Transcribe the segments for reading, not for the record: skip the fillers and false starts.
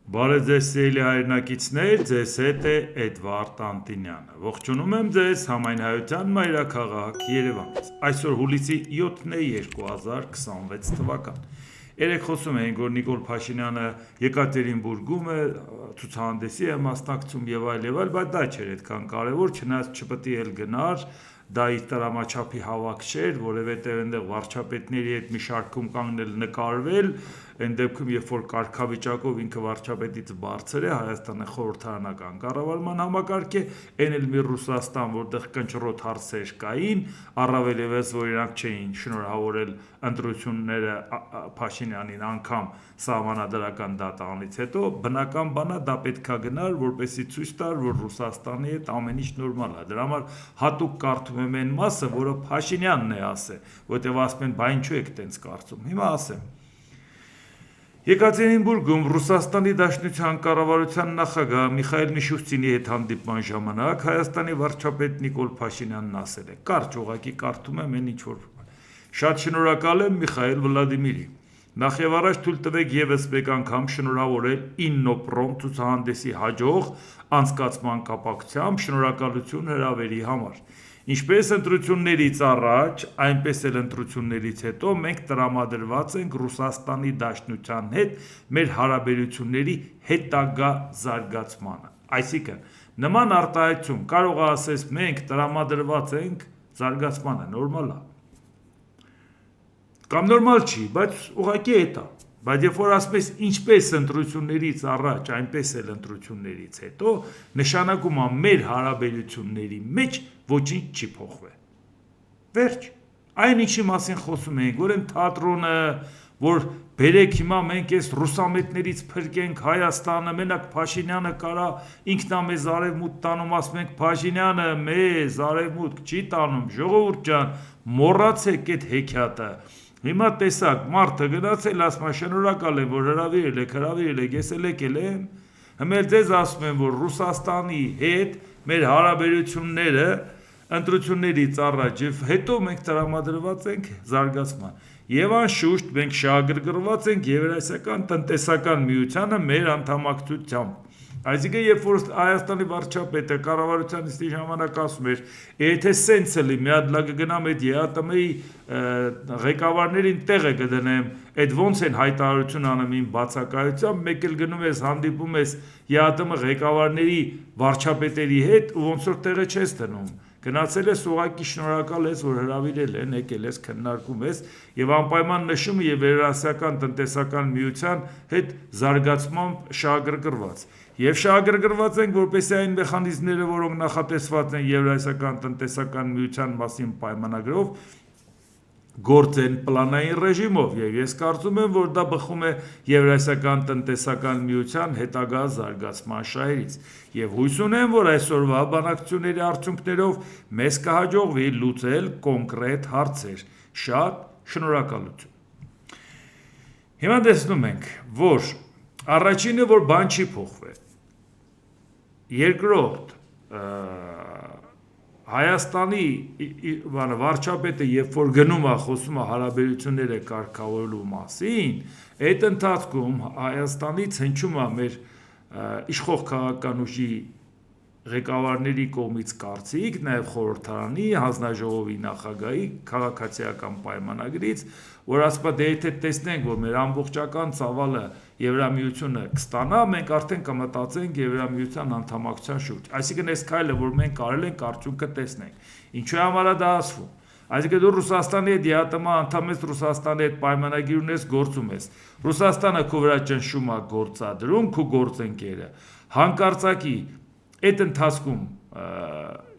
Բարև ձեզ սիրելի հայրենակիցներ, ձեզ հետ է Էդվարդ Անտինյանը։ Ողջունում եմ ձեզ Համայնայության մայրաքաղաք Երևանից։ Այսօր հուլիսի 7-ն է 2026 թվական։ Երեք խոսում էինք, որ Նիկոլ Փաշինյանը Եկատերինբուրգում է ցուցահանդեսի է մասնակցում եւ այլ, բայց դա չէր այդքան կարեւոր, չնայած չպետք է էլ գնար, դա իր տրամաչափի հավաք չէր, որովհետև այնտեղ վարչապետների հետ մի շարքում կանգնել նկարվել, այն դեպքում, երբ որ կարգավիճակով ինքը վարչապետից բարձր է, Հայաստանը խորհրդարանական կառավարման համակարգ է, այն էլ մի Ռուսաստան, որտեղ կնճռոտ հարցեր կային, առավել ևս, որ իրանք չէին շնորհավորել ընտրությունները Փաշինյանին անգամ սահմանադրական դատանից հետո, բնական բան է, դա պետքա գնար, որպեսզի ցույց տար, որ Ռուսաստանի հետ ամեն ինչ նորմալ է։ Դրա համար հատուկ կարդում եմ այն մասը, որը Փաշինյանն է ասել, որտեղ ասում են, բա ինչու եք տենց կարծում։ Հիմա ասեմ։ Եկատերինբուրգում Ռուսաստանի Դաշնության կառավարության նախագահ Միխայել Միշուստինի հետ հանդիպման ժամանակ Հայաստանի վարչապետ Նիկոլ Փաշինյանն ասել է. Կարճ ուղղակի կարդում եմ այն ինչ որ շատ շնորհակալ եմ Միխայել Վլադիմիրի։ Նախ եւ առաջ թույլ տվեք եւս մեկ անգամ շնորհավորել Իննոպրոմ ցուցահանդեսի հաջող անցկացման կապակցությամբ շնորհակալություն հրավերի համար։ Ինչպես ընտրություններից առաջ, այնպես էլ ընտրություններից հետո մենք տրամադրված ենք Ռուսաստանի Դաշնության հետ մեր հարաբերությունների հետագա զարգացմանը։ Այսինքն, նման արտահայտություն կարող է ասես մենք տրամադրված ենք զարգացմանը, նորմալ է։ Կամ նորմալ չի, բայց ուղղակի է դա։ Բայց երբ որ ասում ես ինչպես ընտրություններից առաջ, այնպես էլ ընտրություններից հետո, նշանակում է մեր հարաբերությունների մեջ ոչինչ չի փոխվել։ Վերջ։ Այն ինչի մասին խոսում ենք, որ այն թատրոնը, որ բերեք հիմա մենք այս ռուսամետներից փրկենք Հայաստանը, մենակ Փաշինյանը կարա ինքնամեզ արևմուտք տանում, ասում ենք Փաշինյանը մեզ արևմուտք չի տանում, ժողովուրդ ջան, մոռացեք այդ հեքիաթը։ Հիմա տեսակ, մարդը գնացել, ասում է շնորհակալ եմ, որ հրավիրել եք, ես էլ եկել եմ։ Հիմա ձեզ ասում եմ, որ Ռուսաստանի հետ մեր հարաբերությունները ընտրություններից առաջ եւ հետո մենք տրամադրված ենք զարգացման։ Եվ անշուշտ մենք շահագրգռված ենք Եվրասիական տնտեսական միությանը մեր անդամակցությամբ։ Այսինքն, երբ որ Հայաստանի վարչապետը կառավարության նիստի ժամանակ ասում էր, եթե սենց էլի մի հատ լա կգնամ այդ ԵԱՏՄ-ի ղեկավարներին տեղը կդնեմ, այդ ոնց են հայտարարություն անում իմ բացակայությամբ, մեկ էլ գնում ես հանդիպում ես ԵԱՏՄ ղեկավարների վարչապետերի հետ ու ոնց որ տեղը չես դնում։ Գնացել ես ուղղակի շնորհակալ ես, որ հրավիրել են, եկել ես, քննարկում ես եւ անպայման նշում եւ Եվրասիական տնտեսական միության հետ զարգացմամբ շահագրգռված։ Եվ շահագրգռված ենք, որպեսզի այն մեխանիզմները, որոնք նախատեսված են Եվրասիական տնտեսական միության մասին պայմանագրով, գործեն պլանային ռեժիմով եւ ես կարծում եմ, որ դա բխում է Եվրասիական տնտեսական միության հետագա զարգացման շահերից եւ հույս ունեմ, որ այսօրվա բանակցությունների արդյունքներով մեզ կհաջողվի լուծել կոնկրետ հարցեր։ Շատ շնորհակալություն։ Հիմա տեսնում ենք, որ առաջինը որ բան չի փոխվել։ Երկրորդ Հայաստանի վարչապետը երբ որ գնում է խոսում է հարաբերությունները կարգավորելու մասին, այդ ընթացքում Հայաստանից հնչում է մեր իշխող քաղաքական ուժի ղեկավարների կողմից կարծիք, նաև խորհրդարանի, հանձնաժողովի նախագահի քաղաքացիական պայմանագրից, որ ասում է դե եթե տեսնենք, որ մեր ամբողջական ծավալը Եվրամիությունը կստանա, մենք արդեն կմտածենք Եվրամիության անդամակցության շուրջ։ Այսինքն այս քայլը, որ մենք արել ենք, արդյունքը տեսնենք։ Ինչու համար է դա ասվում։ Այսինքն դու Ռուսաստանի հետ ԵԱՏՄ անդամ ես, Ռուսաստանի հետ պայմանագիր ունես, գործում ես։ Ռուսաստանը քո վրա ճնշում է գործադրում, քո գործընկերը։ Հանկարծակի այդ ընթացքում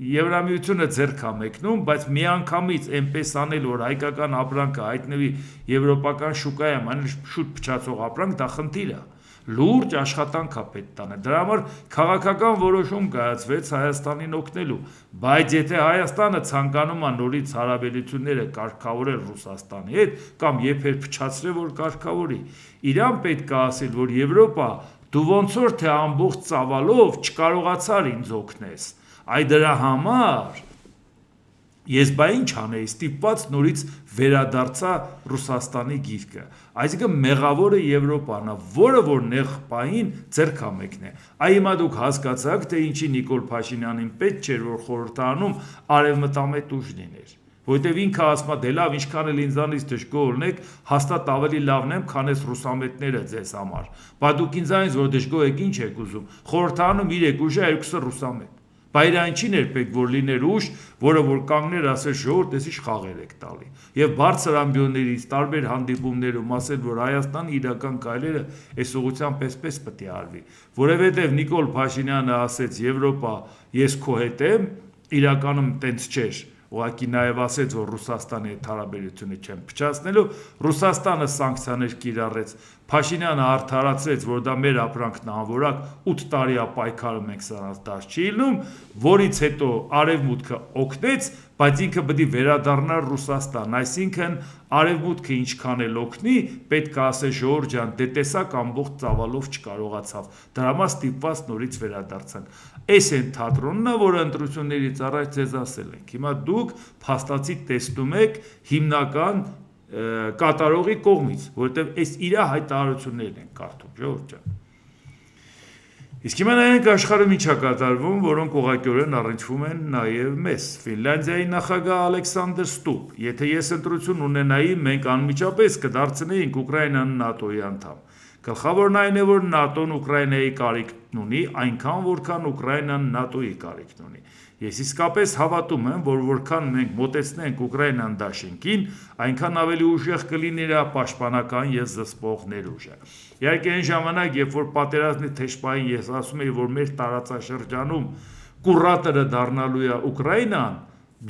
Եվրամիությունը ձեռք է մեկնում, բայց միանգամից այնպես անել, որ հայկական ապրանքը հայտնվի եվրոպական շուկայում, այն շուտ փչացող ապրանք, դա խնդիր է։ Լուրջ աշխատանք է պետք տանել։ Դրա համար քաղաքական որոշում կայացվեց Հայաստանին օգնելու, բայց եթե Հայաստանը ցանկանում է նորից հարաբերությունները կարգավորել Ռուսաստանի հետ կամ երբեր փչացրել, որ կարգավորի, իրան պետք է ասել, որ Եվրոպա դու ոնց որ թե ամբողջ ծավալով չկարողացար ինձ օգնես։ Այ դրա համար Ես բա ինչ անեի, ստիպված նորից վերադարձա Ռուսաստանի գիրկը, այսինքն մեղավորը Եվրոպան է, որը որ նեղ պահին ձեռքամեկն է, այ հիմա դուք հասկացաք, թե ինչի Նիկոլ Փաշինյանին պետք չէր, որ խորհրդարանում արևմտամետ ուժ լիներ, որովհետև ինքը ասում է, դե լավ, ինչքան էլ ինձանից դժգոհ եք, հաստատ ավելի լավն եմ, քան այս ռուսամետները ձեզ համար, բա դուք ինձանից որ դժգոհ եք, ինչ եք ուզում, խորհրդարանում 3 ուժ է, 2-ը ռուսամետ, Բայրանչին էր պետք որ լիներ ուժ, որը որ կանգներ ասել ժողովուրդ, էս ինչ խաղեր եք տալի։ Եվ բարձր ամբիոններից տարբեր հանդիպումներում ասել, որ Հայաստանի իրական քայլերը այս ուղղությամբ պես պետք է արվի, որովհետև Նիկոլ Փաշինյանը ասեց Եվրոպա, ես քո հետ եմ, իրականում տենց չէր։ Ուղղակի նաև ասեց, որ Ռուսաստանի հետ հարաբերությունը չեն փչացնելու, Ռուսաստանը սանկցիաներ կիրառեց, Փաշինյանը արդարացրեց, որ դա մեր ապրանքն է անորակ, 8 տարի է պայքարում ենք սրանց դաշ չի լինում, որից հետո Արևմուտքը օգնեց, բայց ինքը պետք է վերադառնար Ռուսաստան, այսինքն Արևմուտքը ինչքան էլ օգնի, պետք է ասել ժողովուրդ ջան, դե տեսակ ամբողջ ծավալով չկարողացավ, դրա համար ստիպված նորից վերադարձանք։ Այս են թատրոնն է, որը ընտրություններից առաջ ձեզ ասել ենք։ Հիմա դուք փաստացի տեսնում եք հիմնական կատարողի կողմից, որովհետև այս իր հայտարարություններն են կարդում, ժողովուրդ ջան։ Իսկ հիմա նայենք աշխարհում ինչ է կատարվում, որոնք ուղղակիորեն առնչվում են նաև մեզ։ Ֆինլանդիայի նախագահ Ալեքսանդր Ստուպ, եթե ես ընտրություն ունենայի, մենք անմիջապես կդարձնեինք Ուկրաինան ՆԱՏՕ-ի անդամ։ Գլխավորն այն է, որ ՆԱՏՕ-ն Ուկրաինայի կարիքն ունի, այնքան որքան Ուկրաինան ՆԱՏՕ-ի կարիքն ունի։ Ես իսկապես հավատում եմ, որ որքան մենք մոտեցնենք Ուկրաինան դաշինքին, այնքան ավելի ուժեղ կլինի իր պաշտպանական եւ զսպող ներուժը։ Իհարկե այն ժամանակ, երբ որ պատերազմի թեժպային ես ասում եի, որ մեր տարածաշրջանում կուրատորը դառնալու է Ուկրաինան,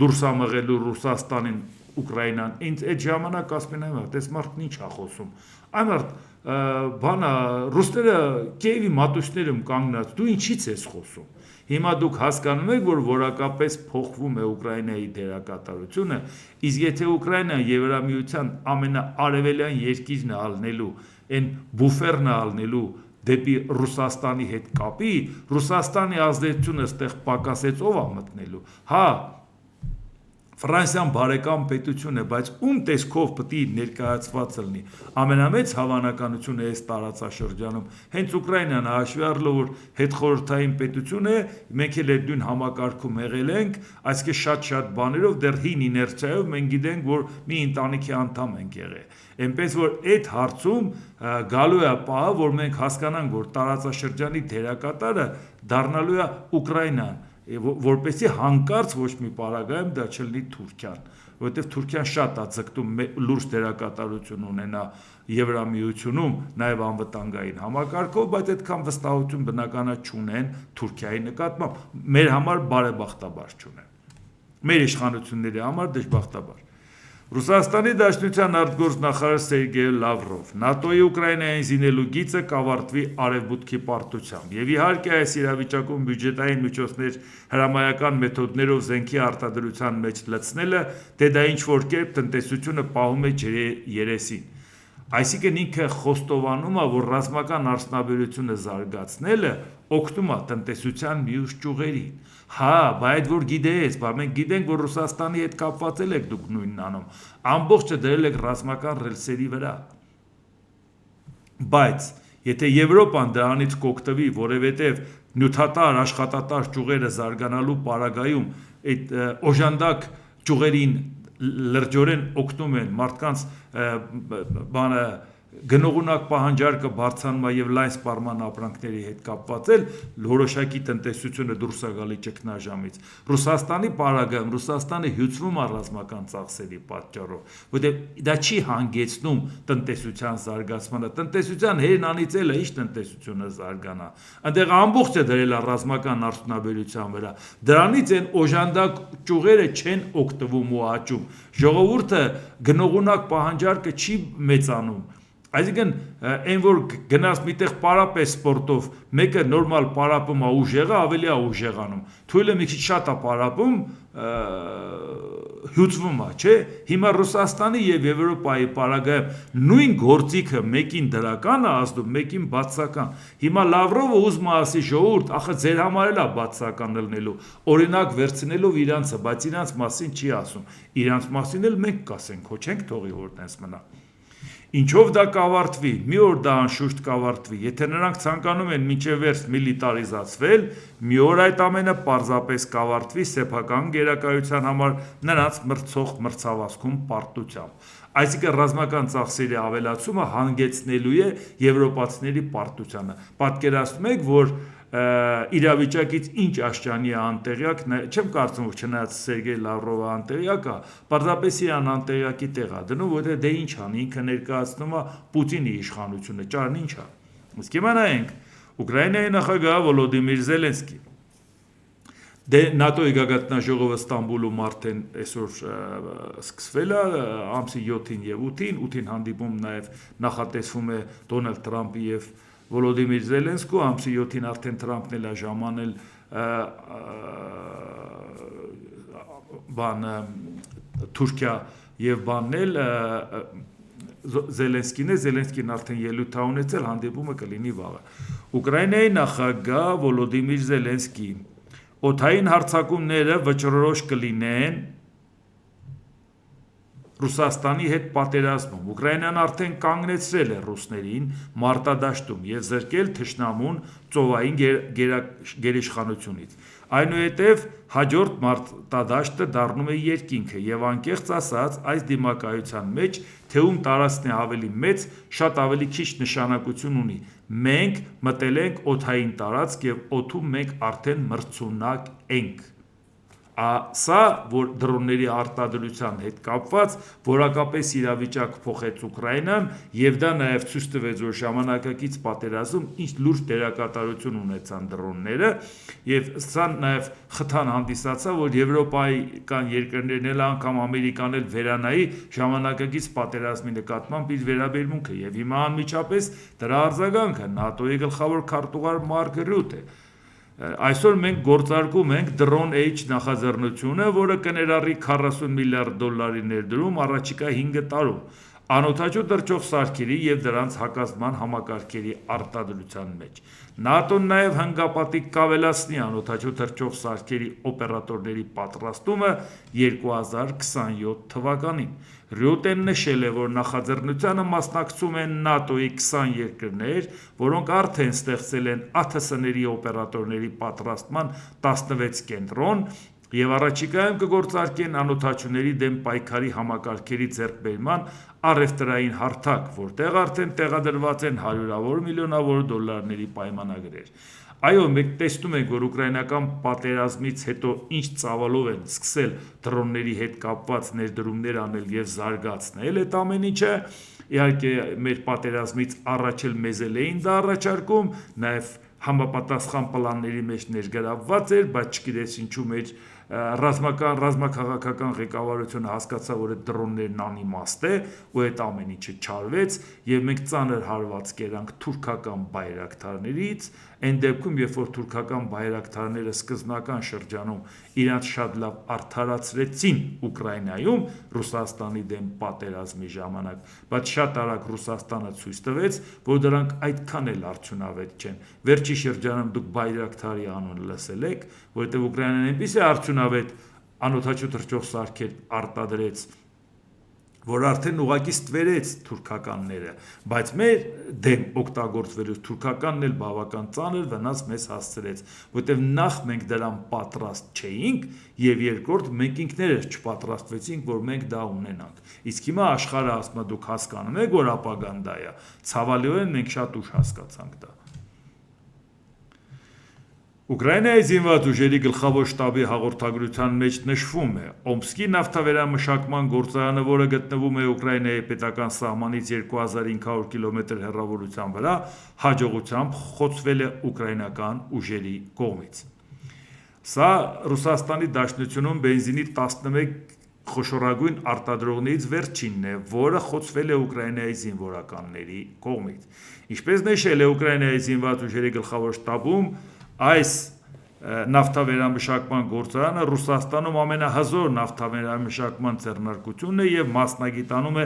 դուրս է մղելու Ռուսաստանին Ուկրաինան, ինձ այդ ժամանակ ասում են այո, դες մարդն ինչ է խոսում։ Այմարդ բանա ռուսները Կիևի մատուցներում կանգնած, դու ինչից ես խոսում։ Հիմա դուք հասկանում եք, որ որակապես փոխվում է Ուկրաինայի դերակատարությունը, իսկ եթե Ուկրաինան Եվրամիության ամենաարևելյան երկիրն է ալնելու, այն բուֆերն է ալնելու դեպի Ռուսաստանի հետ կապի, Ռուսաստանի ազդեցությունը ստեղ պակասեց ով է մտնելու։ Հա, Ֆրանսիան բարեկամ պետություն է, բայց ում տեսքով պետք է ներկայացված լինի։ Ամենամեծ հավանականությունը այս տարածաշրջանում հենց Ուկրաինան է, հաշվի առնելով, որ հետխորհրդային պետություն է, մենք էլ այդ նույն համակարգում եղել ենք, այսինքն շատ բաներով դեռ հին իներցիայով մենք գիտենք, որ մի ընտանիքի անդամ ենք եղել։ Այնպես որ այդ հարցում գալու է պահը, որ մենք հասկանանք, որ տարածաշրջանի դերակատարը դառնալու է Ուկրաինան, որպեսզի հանկարծ ոչ մի պարագայում դա չլինի Թուրքիան, որովհետև Թուրքիան շատ է ձգտում լուրջ դերակատարություն ունենա Եվրամիությունում, նաև անվտանգային համակարգով, բայց այդքան վստահություն բնականա չունեն Թուրքիայի նկատմամբ, մեր համար բարեբախտաբար չունեն, մեր իշխանությունների համար դժբախտաբար։ Ռուսաստանի Դաշնության արտգործնախարար Սերգեյ Լավրով ՆԱՏՕ-ի Ուկրաինային զինելու գիծը կավարտվի արևմուտքի պարտությամբ եւ իհարկե այս իրավիճակում բյուջետային միջոցներ հրամայական մեթոդներով զենքի արտադրության մեջ լցնելը դե դա ինչ որ կերպ տնտեսությունը պահում է ջրի երեսին։ Այսինքն ինքը խոստովանում է, որ ռազմական արդյունաբերությունը զարգացնելը օգնում է տնտեսության մյուս ճյուղերին։ Հա, բայց որ գիտես, բա մենք գիտենք, որ Ռուսաստանի հետ կապված եք դուք նույնն անում, ամբողջը դրել եք ռազմական ռելսերի վրա։ Բայց եթե Եվրոպան դրանից կօգտվի, որովհետև նյութատար աշխատատար ճյուղերը զարգանալու պարագայում այդ օժանդակ ճյուղերին լրջորեն օգնում են մարդկանց բանը գնողունակ պահանջարկը բարձրանում է եւ լայն սպառման ապրանքների հետ կապված էլ որոշակի տնտեսությունը դուրս է գալի ճգնաժամից։ Ռուսաստանի պարագայում Ռուսաստանը հյուծվում է ռազմական ծախսերի պատճառով, որովհետեւ դա չի հանգեցնում տնտեսության զարգացմանը։ Տնտեսության հերն անիծելը ինչ տնտեսությունը զարգանա։ Այնտեղ ամբողջը դրել է ռազմական արդյունաբերության վրա։ Դրանից են օժանդակ ճյուղերը չեն օգտվում ու աճում։ Ժողովուրդը գնողունակ պահանջարկը չի մեծանում։ Այսինքն այն որ գնաց միտեղ պարապես սպորտով, մեկը նորմալ պարապում է ուժեղը, ավելի է ուժեղանում։ Թույլը մի քիչ շատ է պարապում, հյուծվում է, չէ։ Հիմա Ռուսաստանի եւ Եվրոպայի պարագայում նույն գործիքը մեկին դրական է ազդում, մեկին բացական։ Հիմա Լավրովը ուզում է ասի ժողովուրդ, ախը ձեր համար էլ է բացական լնելու, օրինակ վերցնելով իրանցը, բայց իրանց մասին չի ասում։ Իրանց մասին էլ մենք կասենք, հո չենք թողի որ տենց մնա։ Ինչով դա կավարտվի, մի օր դա անշուշտ կավարտվի, եթե նրանք ցանկանում են մինչև վերջ միլիտարիզացվել, մի օր այդ ամենը պարզապես կավարտվի սեփական գերակայության համար նրանց մրցող մրցավազքում պարտությամբ։ Այսինքն ռազմական ծախսերի ավելացումը հանգեցնելու է եվրոպացիների պարտությանը։ Պատկերացնում եք, որ իրավիճակից ինչ աշճանի է անտեղյակ, չեմ կարծում, որ չնայած Սերգեյ Լավրովը անտեղյակ է, պարզապես իրան անտեղյակի տեղ է դնում, որտեղ դե ինչ անի, ինքը ներկայացնում է Պուտինի իշխանությունը, ճարն ինչ է։ Իսկ հիմա նայենք, Ուկրաինայի նախագահ Վոլոդիմիր Զելենսկի, դե ՆԱՏՕ-ի գագաթնաժողովը Ստամբուլում արդեն այսօր սկսվել է, ամսի 7-ին եւ 8-ին հանդիպում նաեւ նախատեսվում է Դոնալդ Թրամփի եւ Վոլոդիմիր Զելենսկու, ամսի 7-ին արդեն Թրամփն էլ է ժամանել Թուրքիա եւ բաննել Զելենսկին արդեն ելույթ է ունեցել, հանդիպումը կլինի վաղը։ Ուկրաինայի նախագահ Վոլոդիմիր Զելենսկի օդային հարձակումները վճռորոշ կլինեն Ռուսաստանի հետ պատերազմում։ Ուկրաինան արդեն կանգնեցրել է ռուսներին մարտադաշտում եւ զրկել թշնամուն ծովային գերիշխանությունից։ Այնուհետև հաջորդ մարտադաշտը դառնում է երկինքը եւ անկեղծ ասած այս դիմակայության մեջ թե ում տարածքն է ավելի մեծ, շատ ավելի քիչ նշանակություն ունի։ Մենք մտել ենք օդային տարածք եւ օդում մենք արդեն մրցունակ ենք։ Սա, որ դրոնների արտադրության հետ կապված որակապես իրավիճակ փոխեց Ուկրաինան եւ դա նաեւ ցույց տվեց, որ ժամանակակից պատերազմում ինչ լուրջ դերակատարություն ունեցան դրոնները եւ սա նաեւ խթան հանդիսացավ, որ եվրոպայական երկրներն էլ անգամ Ամերիկան էլ վերանայի ժամանակակից պատերազմի նկատմամբ իր վերաբերմունքը եւ հիմա անմիջապես դրա արձագանքը ՆԱՏՕ-ի գլխավոր քարտուղար Մարկ Ռյուտը Այսօր մենք գործարկում ենք Drone H նախաձեռնությունը, որը կներառի 40 միլիարդ դոլարի ներդրում առաջիկա 5 տարում, անօդաչու թռչող սարքերի եւ դրանց հակազդման համակարգերի արտադրության մեջ։ ՆԱՏՕ-ն նաեւ հնգապատիկ կավելացնի անօդաչու թռչող սարքերի օպերատորների պատրաստումը 2027 թվականին։ Ռյուտեն նշել է, որ նախաձեռնությանը մասնակցում են ՆԱՏՕ-ի 20 երկրներ, որոնք արդեն ստեղծել են ԱԹՍ-ների օպերատորների պատրաստման 16 կենտրոն եւ առաջիկայում կգործարկեն անօդաչուների դեմ պայքարի համակարգերի ձեռքբերման առևտրային հարթակ, որտեղ արդեն տեղադրված են հարյուրավոր միլիոնավոր դոլարների պայմանագրեր։ Այո, մենք տեսնում ենք, որ ուկրաինական պատերազմից հետո ինչ ծավալով են սկսել դրոնների հետ կապված ներդրումներ անել եւ զարգացնել այդ ամեն ինչը, իհարկե մեր պատերազմից առաջ էլ մեզ էին դա առաջարկում, նաեւ համապատասխան պլանների մեջ ներգրավված էր, բայց չգիտես ինչու մեր ռազմաքաղաքական ղեկավարությունը հասկացավ, որ այդ դրոններն անիմաստ է ու այդ ամեն ինչը չարվեց եւ մենք ծանր հարված կերանք թուրքական բայրակթարներից, այն դեպքում, երբ որ թուրքական բայրակթարները սկզբնական շրջանում իրանց շատ լավ արդարացրեցին Ուկրաինայում Ռուսաստանի դեմ պատերազմի ժամանակ, բայց շատ արագ Ռուսաստանը ցույց տվեց, որ դրանք այդքան էլ արդյունավետ չեն։ Վերջի շրջանում դուք բայրակթարի անուն լսել եք, որովհետեւ Ուկրաինան այնպեսի արդյունավետ անօդաչու թռչող սարքեր արտադրեց, որ արդեն ուղղակի ստվերեց թուրքականները, բայց մեր դեմ օգտագործվելու թուրքականն էլ բավական ծանր վնաս մեզ հասցրեց, որտեղ նախ մենք դրան պատրաստ չէինք եւ երկրորդ մենք ինքներս չպատրաստվեցինք, որ մենք դա ունենանք։ Իսկ հիմա աշխարհը ասում է դուք հասկանում եք, որ ապագան դա է։ Ցավալիորեն մենք շատ ուշ հասկացանք դա։ Ուկրաինայի զինված ուժերի գլխավոր շտաբի հաղորդագրության մեջ նշվում է. Օմսկի նավթավերամշակման գործարանը, որը գտնվում է Ուկրաինայի պետական սահմանից 2500 կիլոմետր հեռավորության վրա, հաջողությամբ խոցվել է ուկրաինական ուժերի կողմից։ Սա Ռուսաստանի Դաշնությունում բենզինի 11 խոշորագույն արտադրողներից վերջինն է, որը խոցվել է Ուկրաինայի զինվորականների կողմից։ Ինչպես նշել է Ուկրաինայի զինված ուժերի գլխավոր շտաբում, այս նավթավերամշակման գործարանը Ռուսաստանում ամենահզոր նավթավերամշակման ձեռնարկությունն է և մասնագիտանում է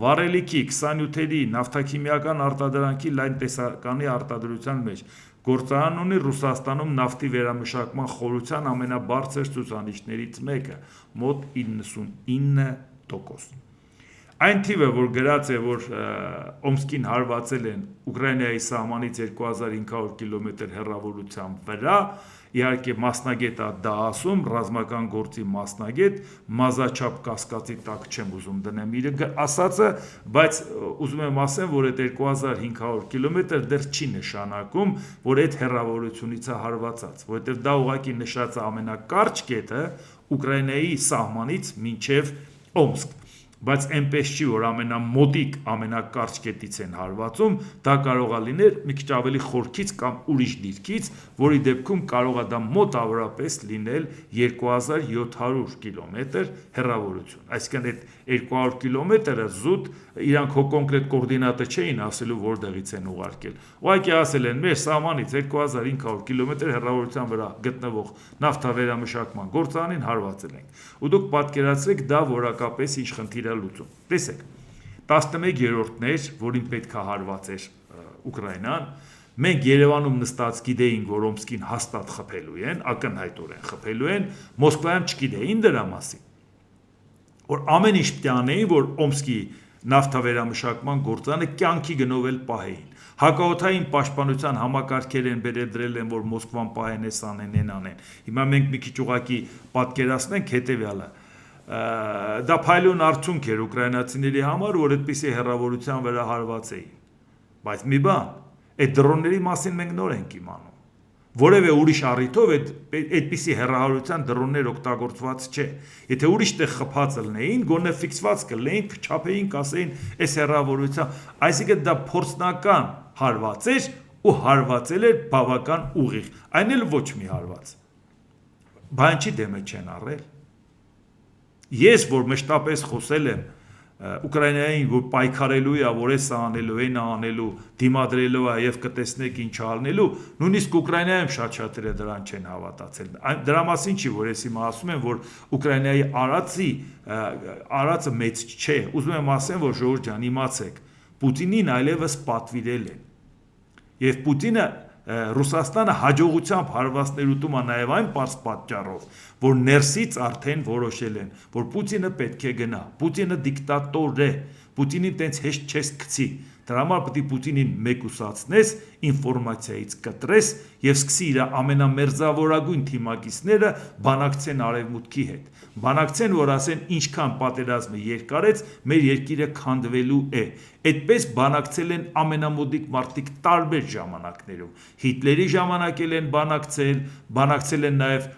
վառելիքի, 27-երի, նավթաքիմիական արտադրանքի լայն տեսականի արտադրության մեջ։ Գործարանն ունի Ռուսաստանում նավթի վերամշակման խորության ամենաբարձր ցուցանիշներից մեկը՝ մոտ 99%։ Այն թիվը, որ գրած է, որ Օմսկին հարվածել են Ուկրաինայի սահմանից 2500 կիլոմետր հեռավորության վրա, իհարկե մասնագետը դա ասում, ռազմական գործի մասնագետ, մազաչափ կասկածի տակ չեմ ուզում դնեմ իր ասածը, բայց ուզում եմ ասեմ, որ այդ 2500 կիլոմետր դեռ չի նշանակում, որ այդ հեռավորությունից է հարվածած, որովհետև դա ուղղակի նշած է ամենակարճ կետը Ուկրաինայի սահմանից մինչև Օմսկ, բայց այնպես չի, որ ամենամոտիկ, ամենակարճ կետից են հարվածում, դա կարող է լինել մի քիչ ավելի խորքից կամ ուրիշ դիրքից, որի դեպքում կարող է դա մոտավորապես լինել 2700 կիլոմետր հեռավորություն։ Այսինքն այդ 200 կիլոմետրը զուտ իրանք հո կոնկրետ կոորդինատը չէին ասելու որտեղից են ուղարկել։ Ուղղակի ասել են մեր սահմանից 2500 կիլոմետր հեռավորության վրա գտնվող նավթավերամշակման գործարանին հարվածել ենք։ Ու դուք պատկերացրեք դա որակապես ինչ խնդիր է լուծում։ Տեսեք, 11-րդն էր, որին պետք է հարվածեր Ուկրաինան, մենք Երևանում նստած գիտեինք, որ Օմսկին հաստատ խփելու են, ակնհայտորեն խփելու են, Մոսկվայում չգիտեին դրա մասին, որ ամեն ինչ պետք է անեին, որ Օմսկի նավթավերամշակման գործարանը կյանքի գնով էլ պահեին։ Հակաօդային պաշտպանության համակարգեր են բերել, որ Մոսկվան պահեն էս անեն։ Հիմա մենք մի քիչ ուղղակի պատկերացնենք հետևյալը։ Դա փայլուն արդյունք էր ուկրաինացիների համար, որ այդպիսի հեռավորության վրա հարվածեին։ Բայց մի բան, այդ դրոնների մասին մենք նոր ենք իմանում։ Որևէ ուրիշ առիթով այդպիսի հեռահարության դրոններ օգտագործված չէ։ Եթե ուրիշ տեղ խփած լինեին, գոնե ֆիքսված կլինեին, չափեին, կասեին, այս հեռավորության, այսինքն դա փորձնական հարված էր ու հարվածել էր բավական ուղիղ։ Այն էլ ոչ մի հարված։ Բան չի դեմը չեն առել։ Ես, որ մշտապես խոսել եմ Ուկրաինային, որ պայքարելու է, որ էսը անելու, այնը անելու, դիմադրելու է եւ կտեսնեք ինչ անելու, նույնիսկ Ուկրաինայում շատ-շատերը դրան չեն հավատացել։ Դրա մասին չի, որ ես հիմա ասում եմ, որ Ուկրաինայի արածը մեծ չէ։ Ուզում եմ ասեմ, որ ժողովուրդ ջան, իմացեք, Պուտինին այլևս պատվիրել են։ Եվ Պուտինը Ռուսաստանը հաջողությամբ հարվածներ ուտում է նաև այն պարզ պատճառով, որ ներսից արդեն որոշել են, որ Պուտինը պետք է գնա, Պուտինը դիկտատոր է, Պուտինին տենց հեշտ չես գցի, դրա համար պետք է Պուտինին մեկուսացնես, ինֆորմացիայից կտրես եւ սկսի իր ամենամերձավորագույն թիմակիցները բանակցեն արևմուտքի հետ, բանակցեն, որ ասեն ինչքան պատերազմը երկարեց, մեր երկիրը քանդվելու է։ Այդպես բանակցել են ամենամոդիկ մարդիկ տարբեր ժամանակներում։ Հիտլերի ժամանակ են բանակցել են նաև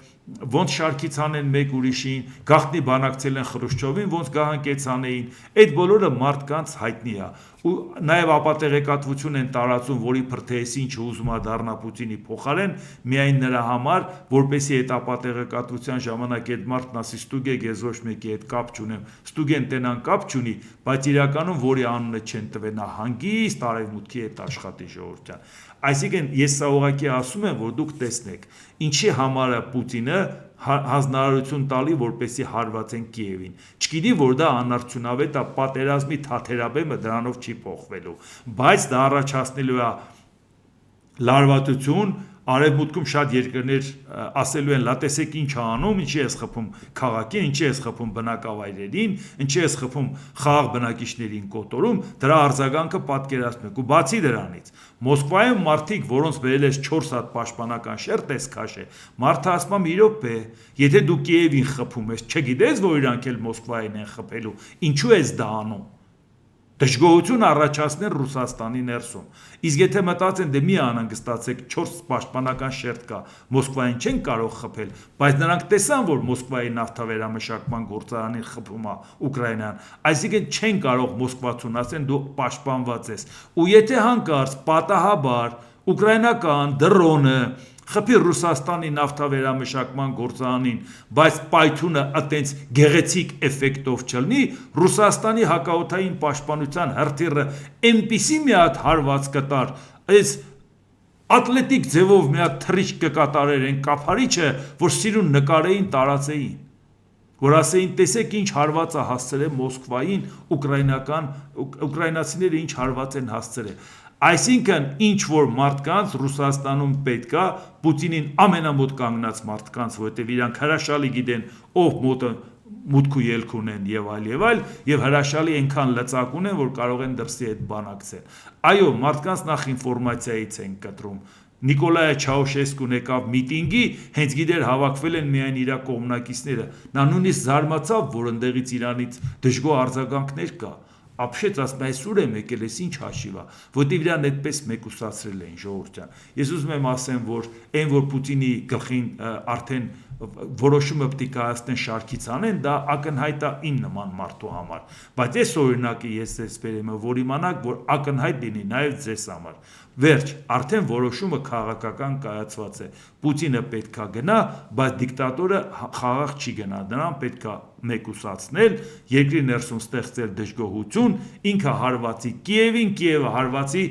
ոնց շարքից անեն մեկ ուրիշին, գաղտնի բանակցել են Խրուշչովին, ոնց գահանկեց անեին, այդ բոլորը մարդկանց հայտնի է։ Ու նաև ապատեղեկատվություն են տարածում, որի փրթեհես ինչը ուզում է դառնա Պուտինի փոխարեն, միայն նրա համար, որպեսզի այդ ապատեղեկատվության ժամանակ այդ մարդն ասի ստուգեք, ես ոչ մեկի հետ կապ չունեմ, ստուգեն տենան կապ չունի, բայց իրականում որի անունը չեն տվել, նա հանգիստ արևմուտքի հետ աշխատի ժողովրդյան։ Այսինքն ես սա ուղղակի ասում եմ, որ դուք տեսնեք, ինչի համար է Պուտինը հանձնարարություն տալի, որպեսզի հարվածեն Կիևին։ Չգիտի, որ դա անարդյունավետ է, պատերազմի թաթերաբեմը դրանով չի փոխվելու, բայց դա առաջացնելու է լարվածություն, արևմուտքում շատ երկրներ ասելու են, լա տեսեք ինչ անում, ինչի ես խփում քաղաքին, ինչի ես խփում բնակավայրերին, ինչի ես խփում խաղաղ բնակիչներին կոտորում, դրա արձագանքը պատկերացնում եք։ Ու բացի դրանից, Մոսկվայում մարդիկ, որոնց բերել ես 4 հատ պաշտպանական շերտ ես քաշե, մարդը ասում է՝ մի րոպե, եթե դու Կիևին խփում ես, չգիտես, որ իրանք էլ Մոսկվային են խփելու, ինչու ես դա անում։ Դժգոհություն առաջացնել Ռուսաստանի ներսում։ Իսկ եթե մտածեն, դե մի անհանգստացեք, 4 պաշտպանական շերտ կա, Մոսկվային չեն կարող խփել, բայց նրանք տեսան, որ Մոսկվայի նավթավերամշակման գործարանին խփում է Ուկրաինան, այսինքն չեն կարող Մոսկվացուն ասեն դու պաշտպանված ես։ Ու եթե հանկարծ պատահաբար ուկրաինական դրոնը խփի Ռուսաստանի նավթավերամշակման գործարանին, բայց պայթյունը այտենց գեղեցիկ էֆեկտով չլինի, Ռուսաստանի հակաօդային պաշտպանության հրթիռը այնպիսի մի հատ հարված կտար, այս ատլետիկ ձևով մի հատ թռիչք կկատարեր այն կափարիչը, որ սիրուն նկարեին տարածեին, որ ասեին տեսեք ինչ հարված է հասցրել Մոսկվային ուկրաինացիները ինչ հարված են հասցրել, այսինքն ինչ որ մարդկանց Ռուսաստանում պետքա Պուտինին ամենամոտ կանգնած մարդկանց, որովհետև իրանք հրաշալի գիտեն ով մոտը մուտք ու ելք ունեն եւ այլ եւ հրաշալի այնքան լծակ ունեն, որ կարող են դրսի այդ բանակցել։ Այո, մարդկանց նախ ինֆորմացիայից են կտրում։ Նիկոլայ Չաուշեսկուն եկավ միտինգի, հենց գիտեր հավաքվել են միայն իր կողմնակիցները։ Նա նույնիսկ զարմացավ, որ ընդեղից Իրանից դժգոհ արձագանքներ կա։ Ապշեց, ասում այս ուր եմ եկել, ես ինչ հաշիվա, որտեղ իրան այդպես մեկուսացրել էին ժողովրդյան։ Ես ուզում եմ ասեմ, որ այն որ Պուտինի գլխին արդեն որոշումը պետք է կայացնեն շարքից անեն, դա ակնհայտ է ին նման մարդու համար, բայց այս օրինակը ես ձեզ բերեմ, որ իմանաք, որ ակնհայտ լինի նաև ձեզ համար։ Վերջ, արդեն որոշումը քաղաքական կայացված է։ Պուտինը պետքա գնա, բայց դիկտատորը խաղաղ չի գնա, նրան պետքա մեկուսացնել, երկրի ներսում ստեղծել դժգոհություն, ինքը հարվածի Կիևին, Կիևը հարվածի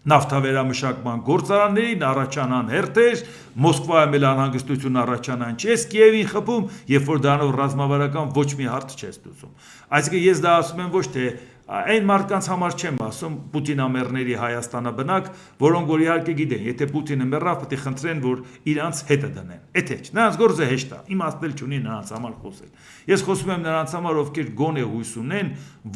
նավթավերամշակման գործարաններին, առաջանան հերթեր, Մոսկվայում էլ անհանգստություն առաջանան չես Կիևին խփում, երբ որ դրանով ռազմավարական ոչ մի հարց չես դուսում։ Այսինքն ես դա ասում եմ ոչ թե այն մարդկանց համար չեմ ասում Պուտինամերների Հայաստանը բնակ, որոնք որ իհարկե գիտեն, եթե Պուտինը մեռավ, պետք է խնդրեն, որ իրանց հետը դնեն։ Էդ է, նրանց գործը հեշտ է, իմաստել չունի նրանց համար խոսել։ Ես խոսում եմ նրանց համար, ովքեր գոնե հույս ունեն,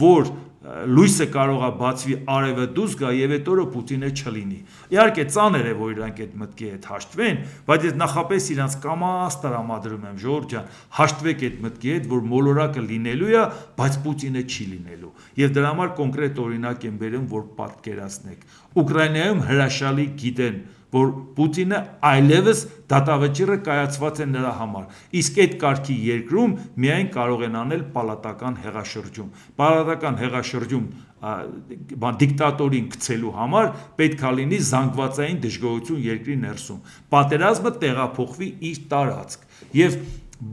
որ լույսը կարող է բացվի արևը դուրս գա եւ այդ օրը Պուտինը չլինի։ Իհարկե ծանր է, որ իրանք այդ մտքի հետ հաշտվեն, բայց ես նախապես իրանց կամաց տրամադրում եմ ժողովուրդ ջան, հաշտվեք այդ մտքի հետ, որ մոլորակը լինելու է, բայց Պուտինը չի լինելու։ Եվ դրա համար կոնկրետ օրինակ եմ բերում, որ պատկերացնեք։ Ուկրաինայում հրաշալի գիտեն, որ Պուտինը այլևս դատավճիռը կայացված է նրա համար, իսկ այդ կարգի երկրում միայն կարող են անել պալատական հեղաշրջում։ Պալատական հեղաշրջում դիկտատորին գցելու համար պետք է լինի զանգվածային դժգոհություն երկրի ներսում։ Պատերազմը տեղափոխվի իր տարածք։ Եվ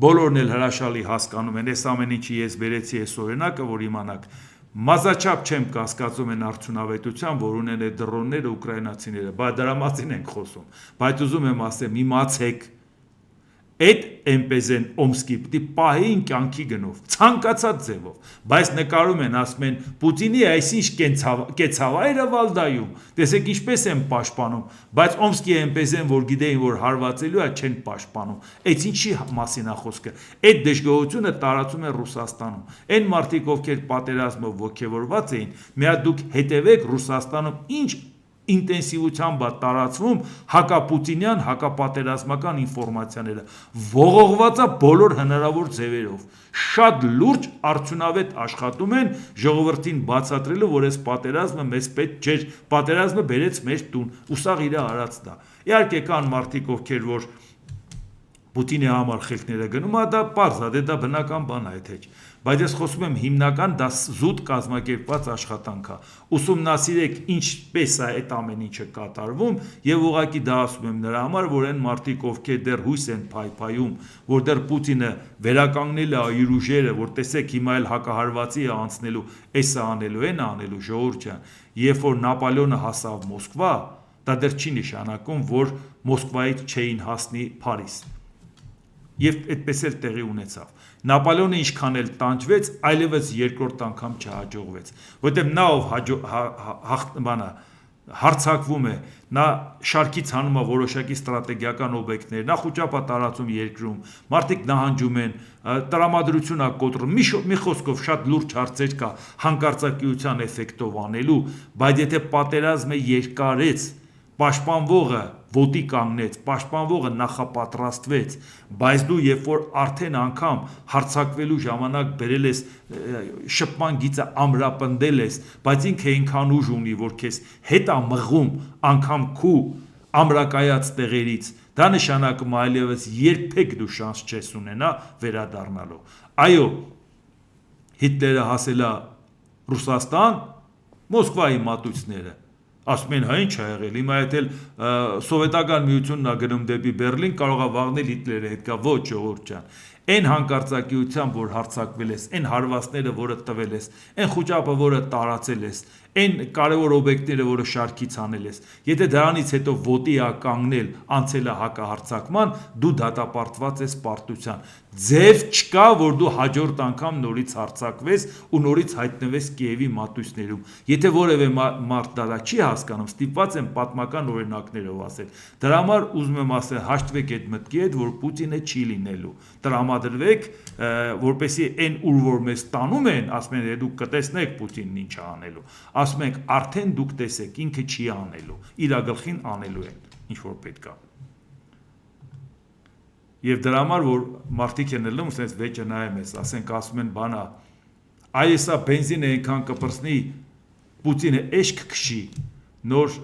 բոլորն էլ հրաշալի հասկանում են, այս ամեն ինչի ես բերեցի այս օրինակը, որ իմանաք Մազաչափ չեմ կասկածում են արդյունավետության, որ ունեն այդ դրոնները ուկրաինացիները, բայց դրա մասին ենք խոսում, բայց ուզում եմ ասեմ, իմացեք, այդ էմպեզեն Օմսկի պիտի պահեին կյանքի գնով, ցանկացած ձևով, բայց նկարում են, ասում են Պուտինի այսինչ կեցավայրը Վալդայում, տեսեք ինչպես են պաշտպանում, բայց Օմսկի էմպեզեն, որ գիտեին, որ հարվածելու է, չեն պաշտպանում, այդ ինչի մասին է խոսքը, այդ դժգոհությունը տարածում են Ռուսաստանում, այն մարդիկ, ովքեր պատերազմով ոգևորված էին, մի հատ դուք հետևեք Ռուսաստանում ինչ ինտենսիվությամբ տարածվում հակապուտինյան, հակապատերազմական ինֆորմացիաները, ողողված է բոլոր հնարավոր ձևերով, շատ լուրջ արդյունավետ աշխատում են ժողովրդին բացատրելու, որ այս պատերազմը մեզ պետք չէր, պատերազմը բերեց մեր տուն, ու սա իր արած դա։ Իհարկե կան մարդիկ, ովքեր որ Պուտինի համար խելքները գնում, դա պարզ է, դա բնական բան է, թե չէ։ Բայց ես խոսում եմ հիմնական դա զուտ կազմակերպված աշխատանք է։ Ուսումնասիրեք ինչպես է այդ ամեն ինչը կատարվում եւ ուղղակի դա ասում եմ նրա համար, որ այն մարդիկ, ովքեր դեռ հույս են փայփայում, որ դեռ Պուտինը վերականգնել է իր ուժերը, որ տեսեք հիմա էլ հակահարվածի է անցնելու, էսը անելու, այն անելու ժողովուրդ ջան, երբ որ Նապոլեոնը հասավ Մոսկվա, դա դեռ չի նշանակում, որ Մոսկվայից չէին հասնի Փարիզ։ Եվ այդպես էլ տեղի ունեցավ։ Նապոլեոնը ինչքան էլ տանջվեց, այլևս երկրորդ անգամ չհաջողվեց, որտեղ նա ով հարցակվում է, նա շարքից հանում է որոշակի ստրատեգիական օբյեկտներ, նա խոճապ է տարածում երկրում, մարդիկ նահանջում են, տրամադրություն է կոտրում, մի խոսքով շատ լուրջ հարցեր կա հանկարծակիության էֆեկտով անելու, բայց եթե պատերազմը երկարեց, պաշտպանվողը ոտի կանգնեց, պաշտպանվողը նախապատրաստվեց, բայց դու երբ որ արդեն անգամ հարձակվելու ժամանակ բերել ես շփման գիծը ամրապնդել ես, բայց ինքը այնքան ուժ ունի, որ քեզ հետ է մղում անգամ քու ամրակայած տեղերից, դա նշանակում այլևս երբեք դու շանս չես ունենա վերադառնալու։ Այո, Հիտլերը հասել է Ռուսաստան, Մոսկվայի մատույցները Ասում են, հա ինչ ա եղել, հիմա եթե սովետական միությունն ա գնում դեպի Բերլին, կարող ա վաղնել Հիտլերը հետ գա, ոչ ժողովուրդ ջան։ Այն հանկարծակիությամբ, որ հարձակվել ես, այն հարվածները, որը տվել ես, այն խուճապը, որը տարածել ես, այն կարևոր օբյեկտները, որը շարքից անել ես, եթե դրանից հետո ոտի ա կանգնել, անցել ա հակահարձակման, դու դատապարտված ես պարտության։ Ձև չկա, որ դու հաջորդ անգամ նորից հարձակվես ու նորից հայտնվես Կիևի մատույցներում։ Եթե որևէ մարդ դա չի հասկանում, ստիպված եմ պատմական օրինակներով ասել։ Դրա համար ուզում եմ ասել, հաշտվեք այդ մտքի հետ, որ Պուտինը չի լինելու։ Տրամադրվեք, որպեսզի այն ուր որ մեզ տանում են, ասում են, դուք կտեսնեք Պուտինն ինչ է անելու։ Ասում ենք, արդեն դուք տեսեք, ինքը չի անելու, իր գլխին անելու են, ինչ որ պետք է։ Եվ դրա համար, որ մարդիկ են ելնում, ասենց վեճը նայում ես, ասենք ասում են բանա, այսա բենզինը այնքան կպրծնի, Պուտինը էշք քշի, նոր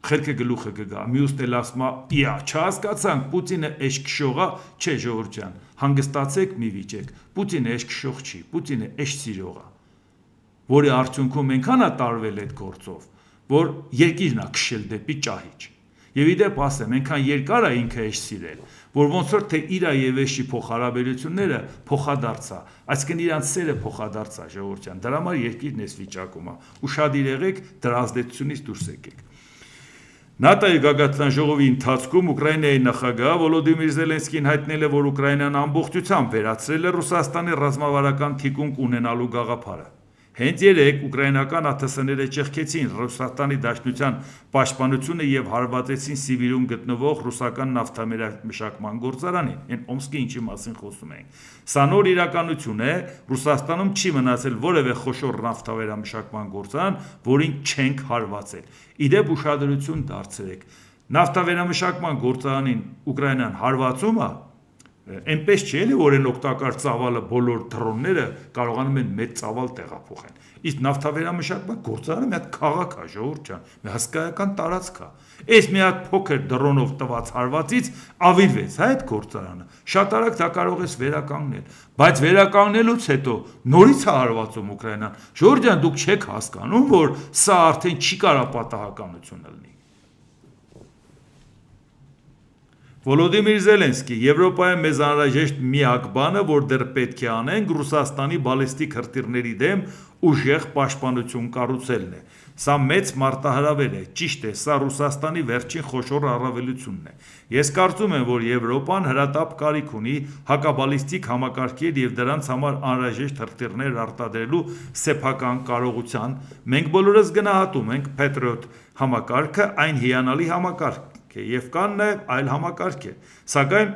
խելքը գլուխը կգա, մյուսն էլ ասում է, իա, չհասկացանք, Պուտինը էշք քշողա, չէ ժողովուրդ ջան, հանգստացեք մի վիճեք, Պուտինը էշք քշող չի, Պուտինը էշք սիրող է, որի արդյունքում այնքան է տարվել այդ գործով, որ երկիրն է քշել դեպի ճահիճ։ Եվ իդեպ ասեմ, այնքան երկար է ինքը էշ սիրել, որ ոնց որ թե իր եւ էշի փոխհարաբերությունները փոխադարձա, այսինքն իրանց սերը փոխադարձա ժողովուրդ ջան, դրա համար երկիրն էս վիճակում է, ուշադիր եղեք, դրա ազդեցությունից դուրս եկեք։ ՆԱՏՕ-ի գագաթնաժողովի ժողովի ընթացքում Ուկրաինայի նախագահ Վոլոդիմիր Զելենսկին հայտնել է, որ Ուկրաինան ամբողջությամբ վերացրել է Ռուսաստանի ռազմավարական թիկունք ունենալու գաղափարը։ Հենց երեկ ուկրաինական ԱԹՍ-ները ճեղքեցին Ռուսաստանի Դաշնության պաշտպանությունը եւ հարվածեցին Սիբիրում գտնվող ռուսական նավթամշակման գործարանին, այն Օմսկի ինչի մասին խոսում ենք։ Սա նոր իրականություն է, Ռուսաստանում չի մնացել որևէ խոշոր նավթավերամշակման գործարան, որին չենք հարվածել։ Իդեպ ուշադրություն դարձրեք, նավթավերամշակման գործարանին Ուկրաինան հարվածում է, այնպես չի էլի, որ այն օգտակար ծավալը բոլոր դրոնները կարողանում են մեծ ծավալ տեղափոխեն։ Իսկ նավթավերամշակման գործարանը մի հատ քաղաք է, ժողովուրդ ջան, մի հսկայական տարածք է։ Այս մի հատ փոքր դրոնով տված հարվածից ավիրվեց, հա այդ գործարանը։ Շատ արագ դա կարող ես վերականգնել, բայց վերականգնելուց հետո նորից է հարվածում Ուկրաինան։ Ժողովուրդ ջան, դուք չեք հասկանում, որ սա արդեն չի կարող պատահականություն լինի։ Վոլոդիմիր Զելենսկի, Եվրոպայում մեզ անհրաժեշտ միակ բանը, որ դեռ պետք է անենք, Ռուսաստանի բալիստիկ հրթիռների դեմ ուժեղ պաշտպանություն կառուցելն է։ Սա մեծ մարտահրավեր է, ճիշտ է, սա Ռուսաստանի վերջին խոշոր առավելությունն է։ Ես կարծում եմ, որ Եվրոպան հրատապ կարիք ունի հակաբալիստիկ համակարգեր եւ դրանց համար անհրաժեշտ հրթիռներ արտադրելու սեփական կարողության։ Մենք բոլորս գնահատում ենք Patriot համակարգը, այն հիանալի համակարգ եւ կան նաեւ այլ համակարգեր, սակայն